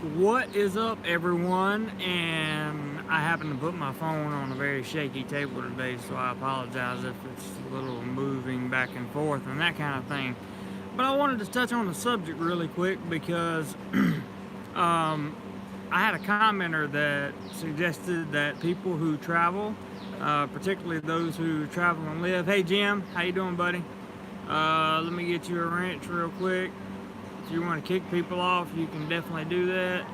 What is up, everyone? And I happen to put my phone on a very shaky table today, so I apologize if it's a little moving back and forth and that kind of thing. But I wanted to touch on the subject really quick because I had a commenter that suggested that people who travel, particularly those who travel and live. Hey Jim, how you doing, buddy? Let me get you a wrench real quick. If you want to kick people off, you can definitely do that.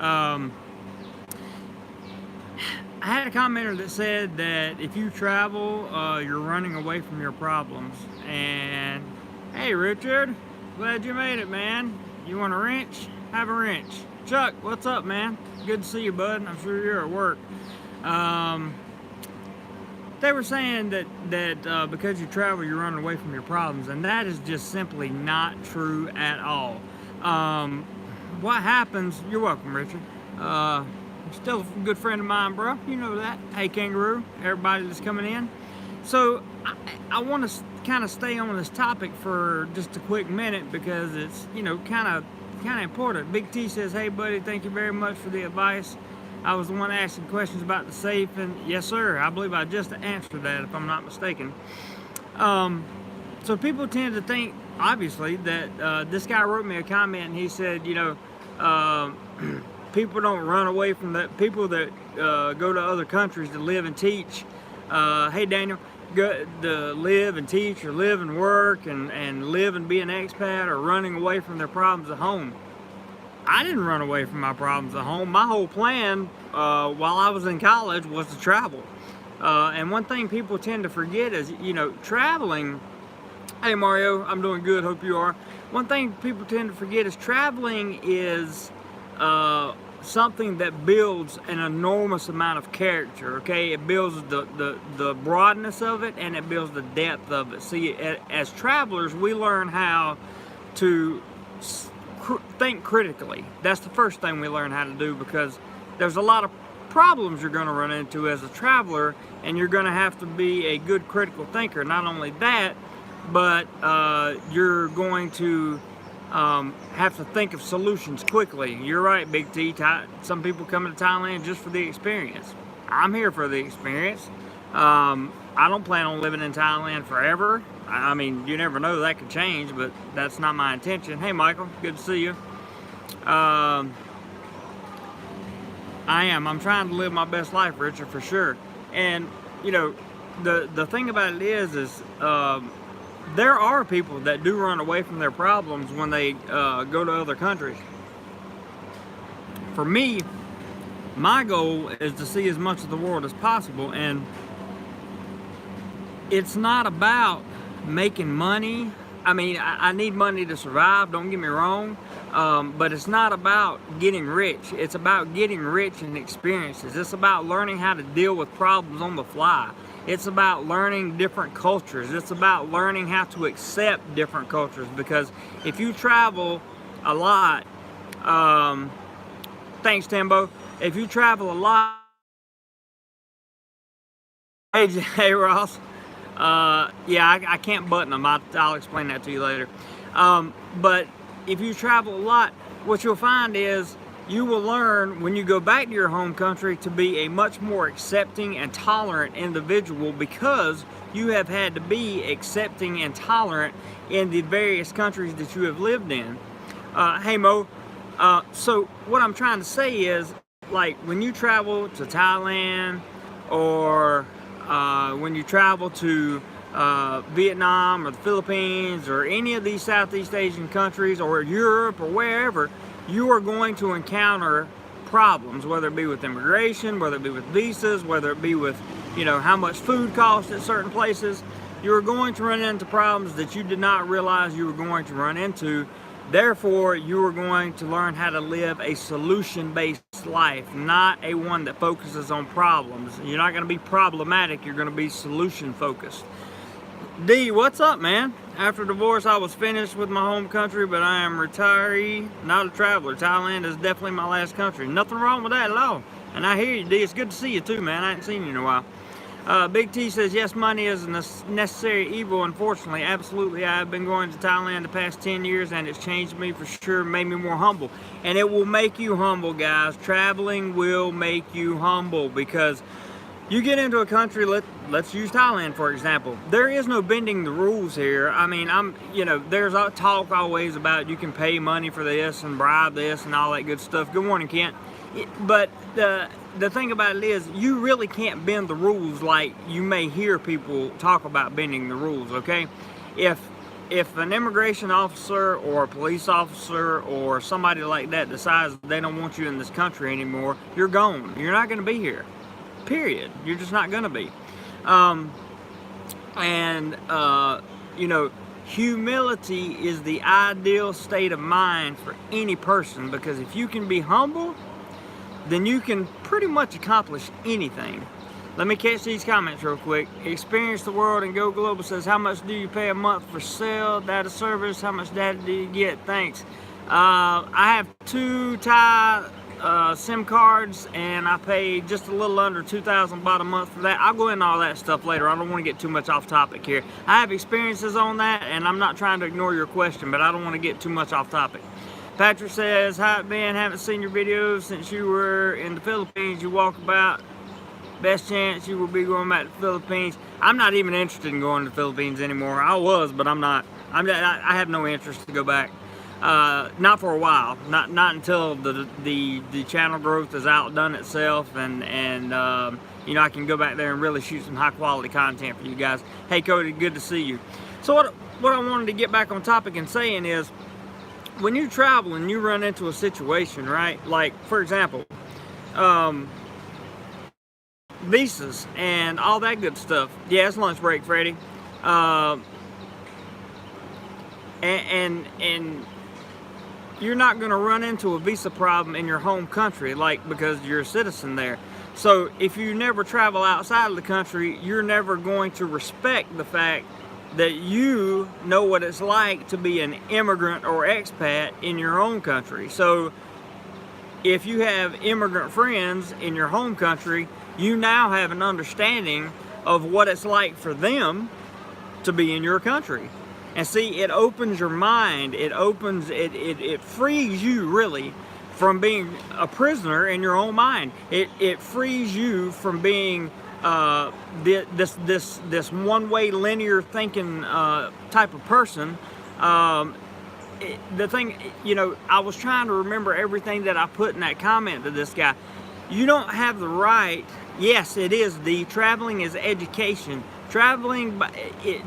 Um, I had a commenter that said that if you travel, you're running away from your problems. And hey, Richard, glad you made it, man. You want a wrench? Have a wrench. Chuck, what's up, man? Good to see you, bud. I'm sure you're at work. They were saying that because you travel, you're running away from your problems, and that is just simply not true at all. What happens? You're welcome, Richard. Still a good friend of mine, bro. You know that. Hey, Kangaroo. Everybody that's coming in. So I want to kind of stay on this topic for just a quick minute because it's kind of important. Big T says, "Hey, buddy, thank you very much for the advice. I was the one asking questions about the safe," and yes, sir, I believe I just answered that, if I'm not mistaken. So people tend to think, obviously, that this guy wrote me a comment and he said, people don't run away from the people that go to other countries to live and teach. Hey, Daniel, go to live and teach or live and work and live and be an expat or running away from their problems at home. I didn't run away from my problems at home. My whole plan while I was in college was to travel. And one thing people tend to forget is, traveling. Hey, Mario, I'm doing good. Hope you are. One thing people tend to forget is traveling is something that builds an enormous amount of character, okay? It builds the broadness of it, and it builds the depth of it. See, as travelers, we learn how to think critically. That's the first thing we learn how to do, because there's a lot of problems you're going to run into as a traveler, and you're going to have to be a good critical thinker. Not only that, but you're going to have to think of solutions quickly. You're right, Big T. Some people come to Thailand just for the experience. I'm here for the experience. I don't plan on living in Thailand forever. I mean, you never know, that could change, but that's not my intention. Hey, Michael, good to see you. I'm trying to live my best life, Richard, for sure. And, the thing about it is there are people that do run away from their problems when they go to other countries. For me, my goal is to see as much of the world as possible, and it's not about making money. I mean, I need money to survive, don't get me wrong, but it's not about getting rich. It's about getting rich in experiences. It's about learning how to deal with problems on the fly. It's about learning different cultures. It's about learning how to accept different cultures, because if you travel a lot, thanks, Timbo. If you travel a lot, hey Ross. Yeah, I can't button them. I'll explain that to you later. But if you travel a lot, what you'll find is you will learn when you go back to your home country to be a much more accepting and tolerant individual, because you have had to be accepting and tolerant in the various countries that you have lived in. Hey Mo, so what I'm trying to say is, like, when you travel to Thailand, or when you travel to Vietnam or the Philippines or any of these Southeast Asian countries, or Europe or wherever, you are going to encounter problems, whether it be with immigration, whether it be with visas, whether it be with, how much food costs at certain places. You are going to run into problems that you did not realize you were going to run into. Therefore, you are going to learn how to live a solution-based life, not a one that focuses on problems. You're not going to be problematic, you're going to be solution-focused. D, what's up, man? After divorce, I was finished with my home country, but I am retiree, not a traveler. Thailand is definitely my last country. Nothing wrong with that at all. And I hear you, D. It's good to see you too, man. I haven't seen you in a while. Big T says, yes, money is a necessary evil, unfortunately. Absolutely. I have been going to Thailand the past 10 years, and it's changed me for sure, made me more humble. And it will make you humble, guys. Traveling will make you humble, because you get into a country, let's use Thailand, for example. There is no bending the rules here. I mean, there's a talk always about you can pay money for this and bribe this and all that good stuff. Good morning, Kent. But the thing about it is, you really can't bend the rules like you may hear people talk about bending the rules, okay? If an immigration officer or a police officer or somebody like that decides they don't want you in this country anymore, you're gone. You're not going to be here. Period. You're just not going to be. Humility is the ideal state of mind for any person, because if you can be humble, then you can pretty much accomplish anything. Let me catch these comments real quick. Experience the World and Go Global says, how much do you pay a month for cell data service? How much data do you get? Thanks. I have 2 Thai SIM cards, and I pay just a little under 2,000 baht a month for that. I'll go into all that stuff later. I don't want to get too much off topic here. I have experiences on that, and I'm not trying to ignore your question, but I don't want to get too much off topic. Patrick says, hi Ben, haven't seen your videos since you were in the Philippines. You walk about, best chance you will be going back to the Philippines. I'm not even interested in going to the Philippines anymore. I was, but I'm not. I have no interest to go back. Not for a while. Not until the channel growth has outdone itself, and I can go back there and really shoot some high quality content for you guys. Hey Cody, good to see you. So what I wanted to get back on topic and saying is, when you travel and you run into a situation, right? Like, for example, visas and all that good stuff. Yeah, it's lunch break, Freddie. And you're not going to run into a visa problem in your home country, like, because you're a citizen there. So if you never travel outside of the country, you're never going to respect the fact that you know what it's like to be an immigrant or expat in your own country. So if you have immigrant friends in your home country, you now have an understanding of what it's like for them to be in your country. And see, it opens your mind. It frees you really from being a prisoner in your own mind. It frees you from being this one-way linear thinking type of person. The thing, I was trying to remember everything that I put in that comment to this guy. You don't have the right. Yes, it is. Traveling is education. Traveling,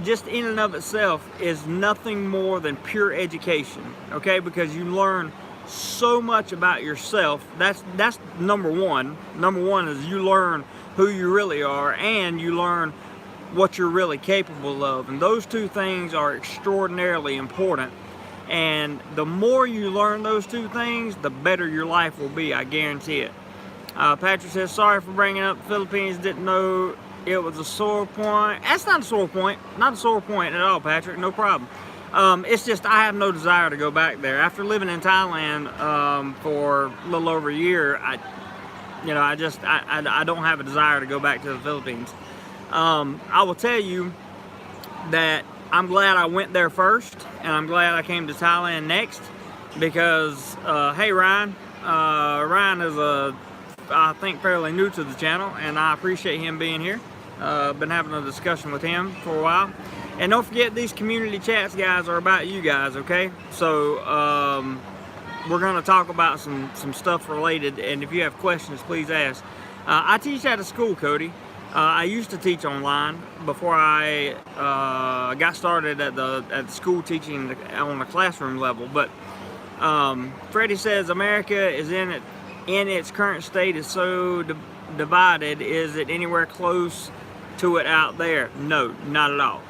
just in and of itself, is nothing more than pure education. Okay, because you learn so much about yourself. That's number one. Number one is you learn who you really are, and you learn what you're really capable of. And those two things are extraordinarily important. And the more you learn those two things, the better your life will be, I guarantee it. Patrick says, sorry for bringing up the Philippines, didn't know it was a sore point. That's not a sore point. Not a sore point at all, Patrick, no problem. It's just I have no desire to go back there. After living in Thailand for a little over a year, I don't have a desire to go back to the Philippines. I will tell you that I'm glad I went there first, and I'm glad I came to Thailand next, because, hey Ryan, Ryan is I think fairly new to the channel, and I appreciate him being here. Been having a discussion with him for a while. And don't forget, these community chats, guys, are about you guys, okay? So, we're going to talk about some stuff related, and if you have questions, please ask. I teach at a school, Cody. I used to teach online before I got started at the school teaching on the classroom level. But Freddie says America is in its current state is so divided. Is it anywhere close to it out there? No, not at all.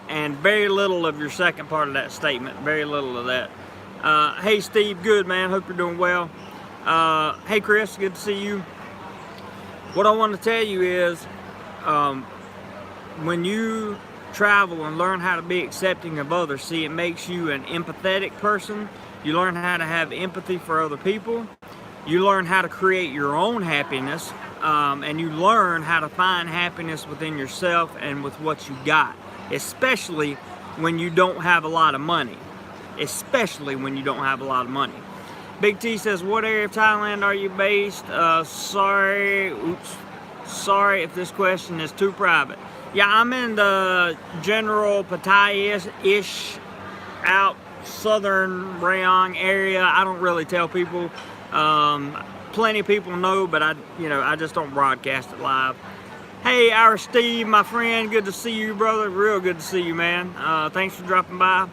And very little of your second part of that statement. Very little of that. Hey Steve, good man. Hope you're doing well. Hey Chris, good to see you. What I want to tell you is, when you travel and learn how to be accepting of others, see, it makes you an empathetic person. You learn how to have empathy for other people. You learn how to create your own happiness. and you learn how to find happiness within yourself and with what you got, especially when you don't have a lot of money. Especially when you don't have a lot of money. Big T says, what area of Thailand are you based? Sorry if this question is too private. Yeah, I'm in the general Pattaya-ish out southern Rayong area. I don't really tell people. Plenty of people know, but I just don't broadcast it live. Hey, our Steve, my friend, good to see you, brother. Real good to see you, man. Thanks for dropping by.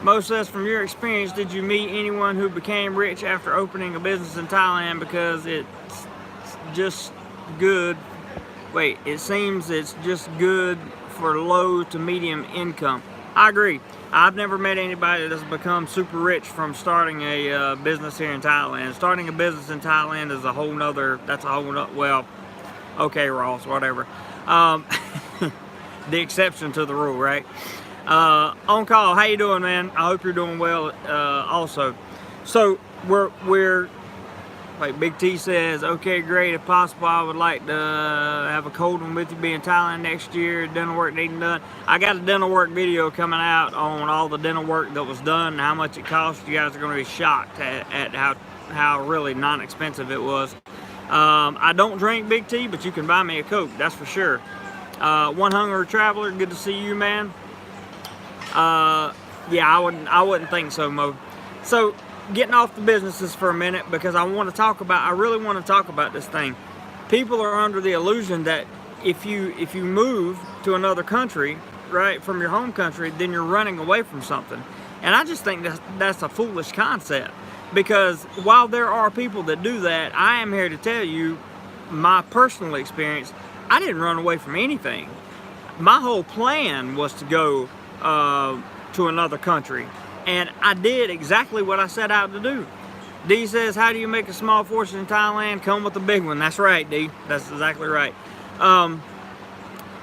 Most says, from your experience, did you meet anyone who became rich after opening a business in Thailand because it's just good? Wait, it seems it's just good for low to medium income. I agree. I've never met anybody that's become super rich from starting a business here in Thailand. Starting a business in Thailand is a whole nother, well, okay, Ross, whatever. The exception to the rule, right? On call, how you doing, man? I hope you're doing well also. So we're like Big T says, okay, great. If possible, I would like to have a cold one with you, be in Thailand next year. Dental work needing done. I got a dental work video coming out on all the dental work that was done and how much it cost. You guys are going to be shocked at how really non-expensive it was. I don't drink Big T, but you can buy me a Coke, that's for sure. One Hungry Traveler, good to see you, man. Yeah, I wouldn't think so, Mo. So, getting off the businesses for a minute, because I really want to talk about this thing. People are under the illusion that if you move to another country, right, from your home country, then you're running away from something. And I just think that's a foolish concept. Because while there are people that do that, I am here to tell you my personal experience. I didn't run away from anything. My whole plan was to go to another country, and I did exactly what I set out to do. D says, how do you make a small fortune in Thailand? Come with a big one. That's right, D. That's exactly right.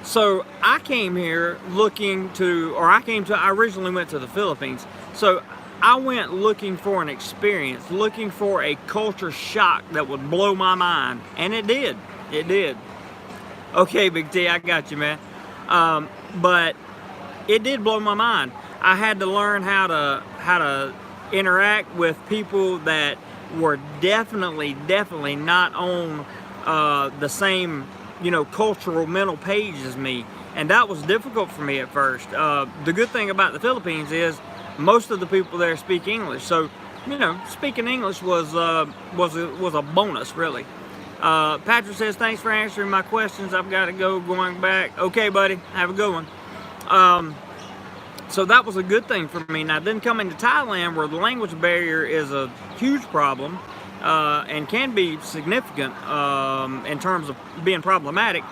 So I came here I originally went to the Philippines. So I went looking for an experience, looking for a culture shock that would blow my mind, and it did. It did. Okay, Big T, I got you, man. But it did blow my mind. I had to learn how to interact with people that were definitely not on the same, cultural mental page as me, and that was difficult for me at first. The good thing about the Philippines is most of the people there speak English, so speaking English was a bonus, really. Patrick says, thanks for answering my questions. I've got to go, going back. Okay, buddy, have a good one. So that was a good thing for me. Now, then coming to Thailand, where the language barrier is a huge problem and can be significant in terms of being problematic,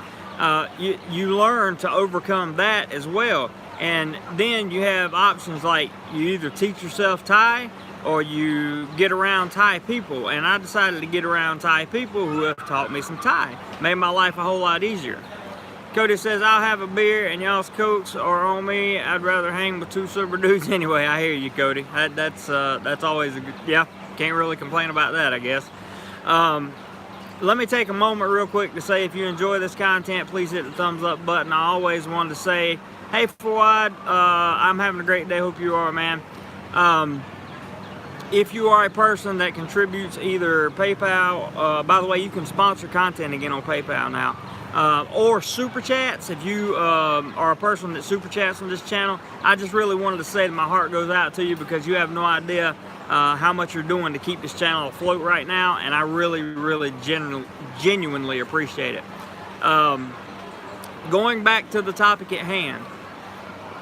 you learn to overcome that as well. And then you have options like you either teach yourself Thai or you get around Thai people. And I decided to get around Thai people who have taught me some Thai. Made my life a whole lot easier. Cody says, I'll have a beer and y'all's Cokes are on me. I'd rather hang with two sober dudes anyway. I hear you, Cody. That's always a good, yeah, can't really complain about that, I guess. Let me take a moment real quick to say, if you enjoy this content, please hit the thumbs up button. I always wanted to say, hey, Fawad, I'm having a great day. Hope you are, man. If you are a person that contributes either PayPal, by the way, you can sponsor content again on PayPal now, or Super Chats. If you are a person that Super Chats on this channel, I just really wanted to say that my heart goes out to you, because you have no idea how much you're doing to keep this channel afloat right now, and I really genuinely appreciate it. Going back to the topic at hand,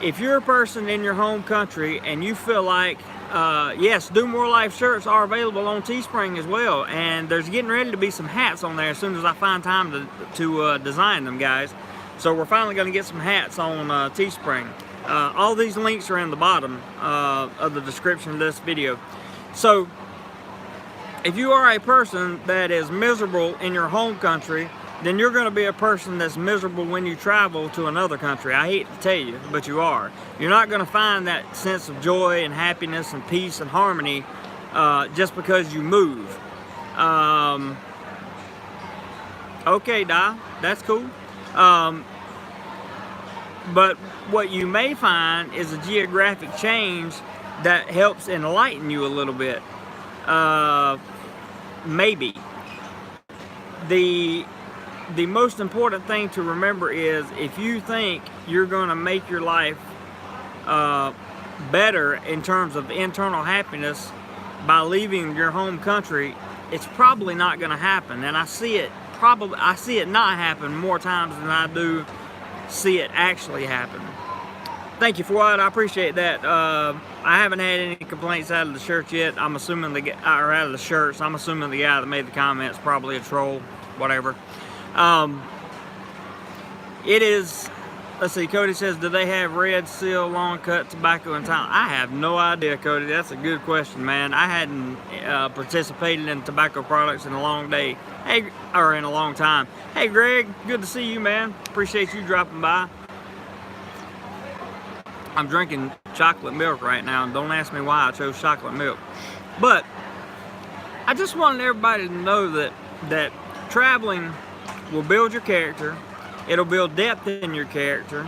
if you're a person in your home country and you feel like, yes, DoMoreLife shirts are available on Teespring as well, and there's getting ready to be some hats on there as soon as I find time to design them, guys. So we're finally going to get some hats on Teespring. All these links are in the bottom of the description of this video. So if you are a person that is miserable in your home country, then you're going to be a person that's miserable when you travel to another country. I hate to tell you, but you are. You're not going to find that sense of joy and happiness and peace and harmony just because you move. Okay, Di, that's cool. But what you may find is a geographic change that helps enlighten you a little bit. Maybe. The most important thing to remember is if you think you're going to make your life better in terms of internal happiness by leaving your home country, it's probably not going to happen. And I see it not happen more times than I do see it actually happen. Thank you, Fuad. I appreciate that. I haven't had any complaints out of the shirts yet. I'm assuming out of the shirts. I'm assuming the guy that made the comments probably a troll, whatever. It is. Let's see. Cody says, "Do they have red seal long cut tobacco in Thailand?" I have no idea, Cody. That's a good question, man. I hadn't participated in tobacco products in a long day. Hey, or in a long time. Hey, Greg. Good to see you, man. Appreciate you dropping by. I'm drinking chocolate milk right now, and don't ask me why I chose chocolate milk. But I just wanted everybody to know that traveling will build your character. It'll build depth in your character.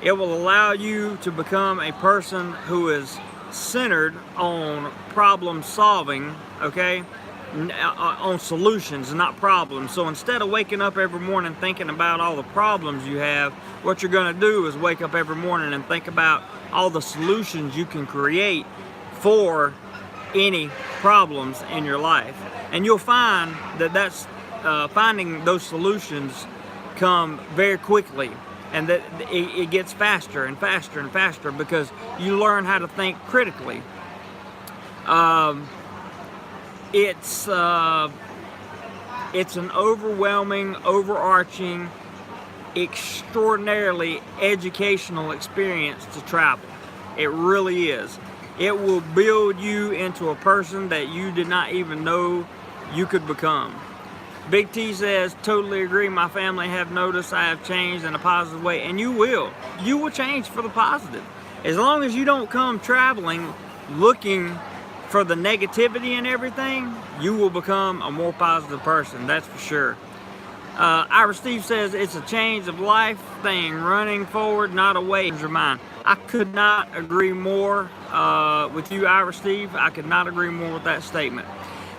It will allow you to become a person who is centered on problem solving, okay? On solutions, not problems. So instead of waking up every morning thinking about all the problems you have, what you're going to do is wake up every morning and think about all the solutions you can create for any problems in your life. And you'll find that finding those solutions come very quickly, and that it gets faster and faster and faster because you learn how to think critically. It's an overwhelming, overarching, extraordinarily educational experience to travel. It really is. It will build you into a person that you did not even know you could become. Big T says, "Totally agree. My family have noticed I have changed in a positive way." And you will. You will change for the positive. As long as you don't come traveling looking for the negativity in everything, you will become a more positive person. That's for sure. Ira Steve says, "It's a change of life thing. Running forward, not away." Your mind. I could not agree more with you, Ira Steve. I could not agree more with that statement.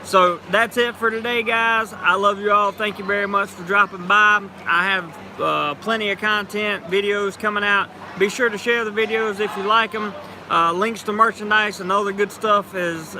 So that's it for today, guys. I love you all. Thank you very much for dropping by. I have plenty of content, videos coming out. Be sure to share the videos if you like them. Links to merchandise and other good stuff is